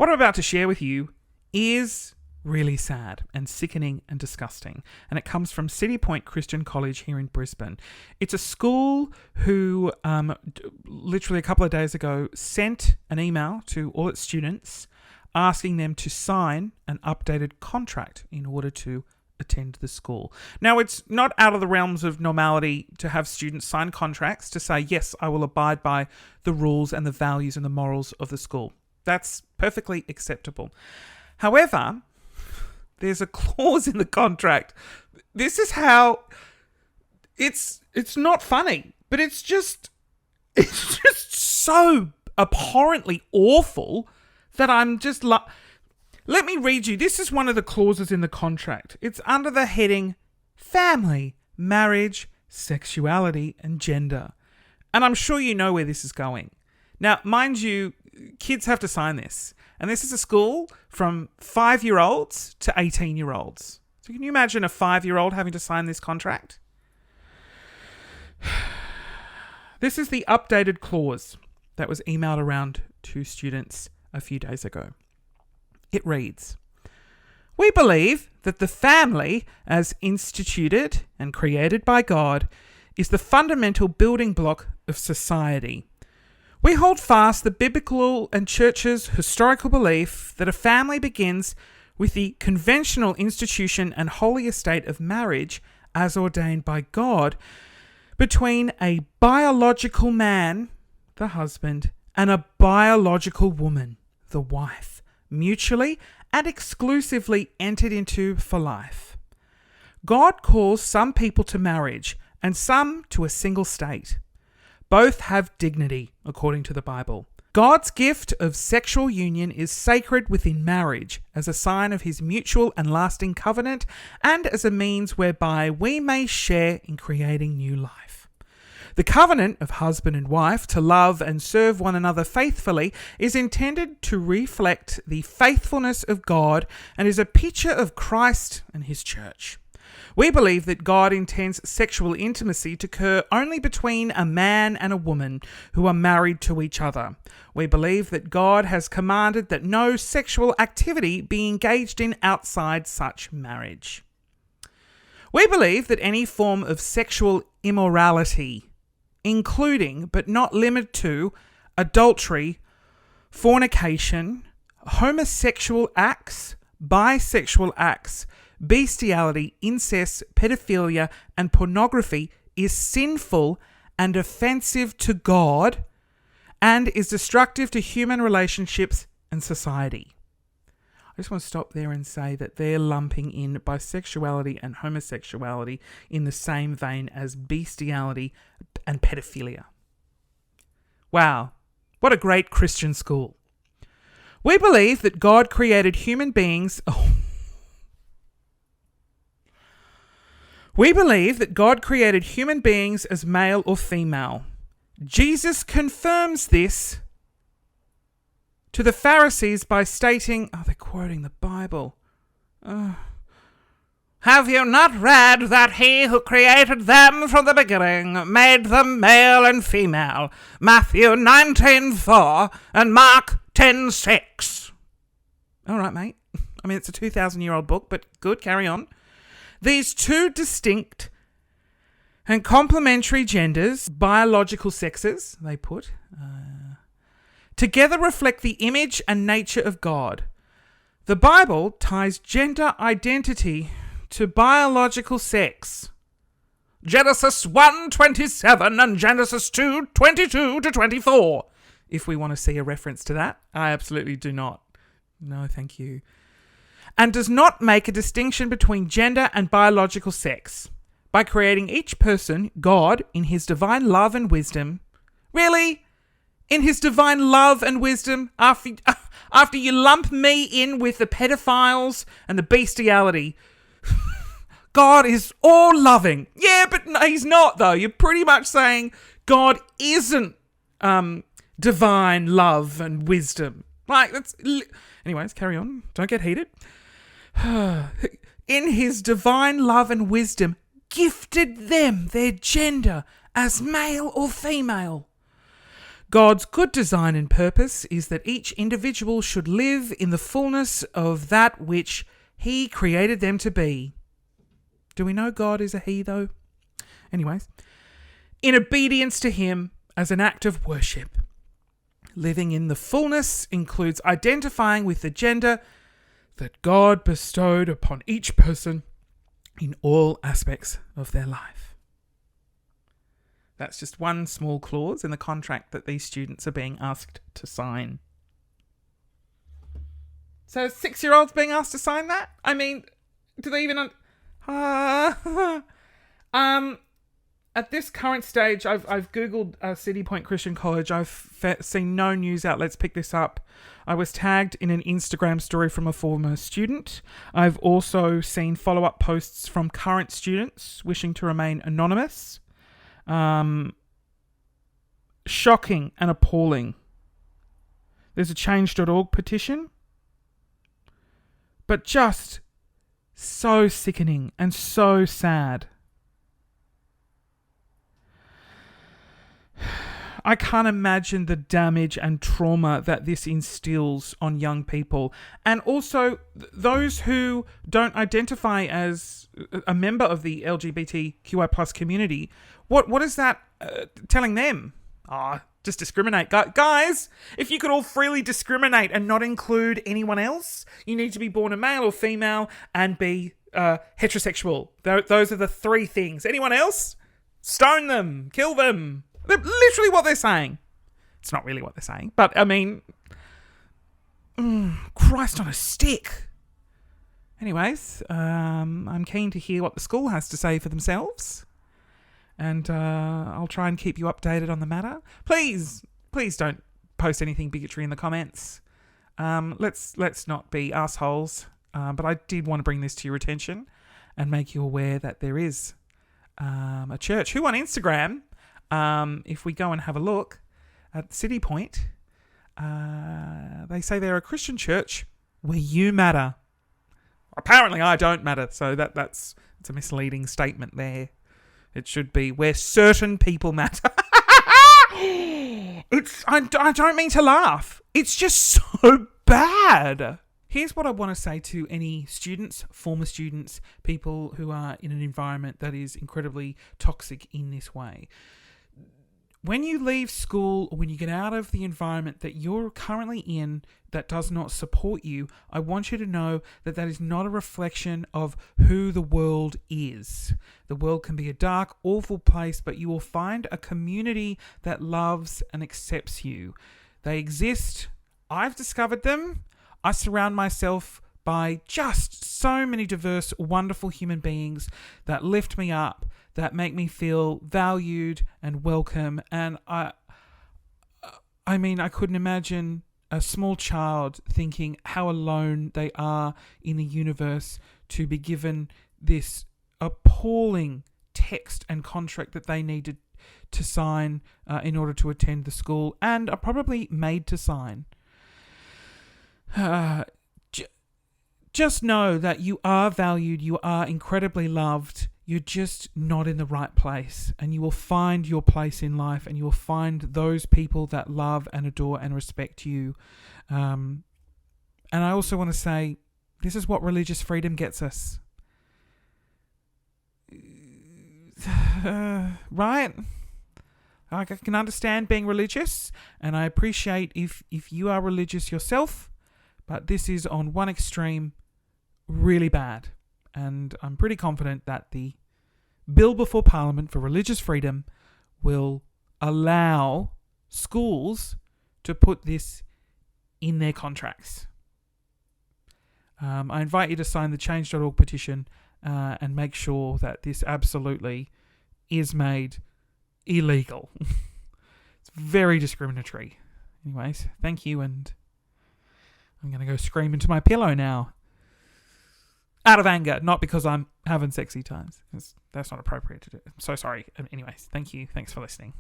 What I'm about to share with you is really sad and sickening and disgusting. And it comes from City Point Christian College here in Brisbane. It's a school who literally a couple of days ago sent an email to all its students asking them to sign an updated contract in order to attend the school. Now, it's not out of the realms of normality to have students sign contracts to say, yes, I will abide by the rules and the values and the morals of the school. That's perfectly acceptable. However, there's a clause in the contract. This is how it's not funny, but it's just so abhorrently awful that I'm just let me read you. This is one of the clauses in the contract. It's under the heading family, marriage, sexuality, and gender. And I'm sure you know where this is going. Now, mind you, kids have to sign this. And this is a school from 5-year-olds to 18-year-olds. So can you imagine a 5-year-old having to sign this contract? This is the updated clause that was emailed around to students a few days ago. It reads, "We believe that the family, as instituted and created by God, is the fundamental building block of society. We hold fast the biblical and church's historical belief that a family begins with the conventional institution and holy estate of marriage as ordained by God between a biological man, the husband, and a biological woman, the wife, mutually and exclusively entered into for life. God calls some people to marriage and some to a single state. Both have dignity, according to the Bible. God's gift of sexual union is sacred within marriage as a sign of his mutual and lasting covenant and as a means whereby we may share in creating new life. The covenant of husband and wife to love and serve one another faithfully is intended to reflect the faithfulness of God and is a picture of Christ and his church. We believe that God intends sexual intimacy to occur only between a man and a woman who are married to each other. We believe that God has commanded that no sexual activity be engaged in outside such marriage. We believe that any form of sexual immorality, including but not limited to adultery, fornication, homosexual acts, bisexual acts, bestiality, incest, pedophilia, and pornography is sinful and offensive to God and is destructive to human relationships and society. I just want to stop there and say that they're lumping in bisexuality and homosexuality in the same vein as bestiality and pedophilia. Wow, what a great Christian school. We believe that God created human beings... We believe that God created human beings as male or female. Jesus confirms this to the Pharisees by stating, they're quoting the Bible. Have you not read that he who created them from the beginning made them male and female? Matthew 19:4 and Mark 10:6. All right, mate. I mean, it's a 2,000-year-old book, but good, carry on. These two distinct and complementary genders, biological sexes, they put, together reflect the image and nature of God. The Bible ties gender identity to biological sex. Genesis 1:27 and Genesis 2:22-24. If we want to see a reference to that, I absolutely do not. No, thank you. And does not make a distinction between gender and biological sex. By creating each person, God, in his divine love and wisdom... Really? In his divine love and wisdom? After you lump me in with the pedophiles and the bestiality... God is all loving. Yeah, but no, he's not, though. You're pretty much saying God isn't divine love and wisdom. Like, that's... Anyways, carry on. Don't get heated. In his divine love and wisdom, gifted them their gender as male or female. God's good design and purpose is that each individual should live in the fullness of that which He created them to be. Do we know God is a He, though? Anyways, in obedience to Him as an act of worship. Living in the fullness includes identifying with the gender that God bestowed upon each person in all aspects of their life. That's just one small clause in the contract that these students are being asked to sign. So 6-year-olds being asked to sign that? I mean, do they even... At this current stage, I've Googled City Point Christian College. I've seen no news outlets pick this up. I was tagged in an Instagram story from a former student. I've also seen follow-up posts from current students wishing to remain anonymous. Shocking and appalling. There's a change.org petition. But just so sickening and so sad. I can't imagine the damage and trauma that this instills on young people. And also those who don't identify as a member of the LGBTQI plus community. What is that telling them? Just discriminate. Guys, if you could all freely discriminate and not include anyone else, you need to be born a male or female and be heterosexual. Those are the 3 things. Anyone else? Stone them. Kill them. Literally what they're saying. It's not really what they're saying, but I mean, Christ on a stick. Anyways, I'm keen to hear what the school has to say for themselves, and I'll try and keep you updated on the matter. Please don't post anything bigotry in the comments. Let's not be assholes. But I did want to bring this to your attention and make you aware that there is a church who on Instagram. If we go and have a look at City Point, they say they're a Christian church where you matter. Apparently I don't matter, so it's a misleading statement there. It should be where certain people matter. I don't mean to laugh. It's just so bad. Here's what I want to say to any students, former students, people who are in an environment that is incredibly toxic in this way. When you leave school or when you get out of the environment that you're currently in that does not support you, I want you to know that that is not a reflection of who the world is. The world can be a dark, awful place, but you will find a community that loves and accepts you. They exist. I've discovered them. I surround myself by just so many diverse, wonderful human beings that lift me up, that make me feel valued and welcome. And I mean, I couldn't imagine a small child thinking how alone they are in the universe to be given this appalling text and contract that they needed to sign in order to attend the school and are probably made to sign. Just know that you are valued, you are incredibly loved. You're just not in the right place, and you will find your place in life, and you will find those people that love and adore and respect you. And I also want to say, this is what religious freedom gets us. Right? I can understand being religious, and I appreciate if you are religious yourself, but this is on one extreme really bad. And I'm pretty confident that the bill before Parliament for religious freedom will allow schools to put this in their contracts. I invite you to sign the change.org petition and make sure that this absolutely is made illegal. It's very discriminatory. Anyways, thank you, and I'm going to go scream into my pillow now. Out of anger, not because I'm having sexy times. That's not appropriate to do. I'm so sorry. Anyways, thank you. Thanks for listening.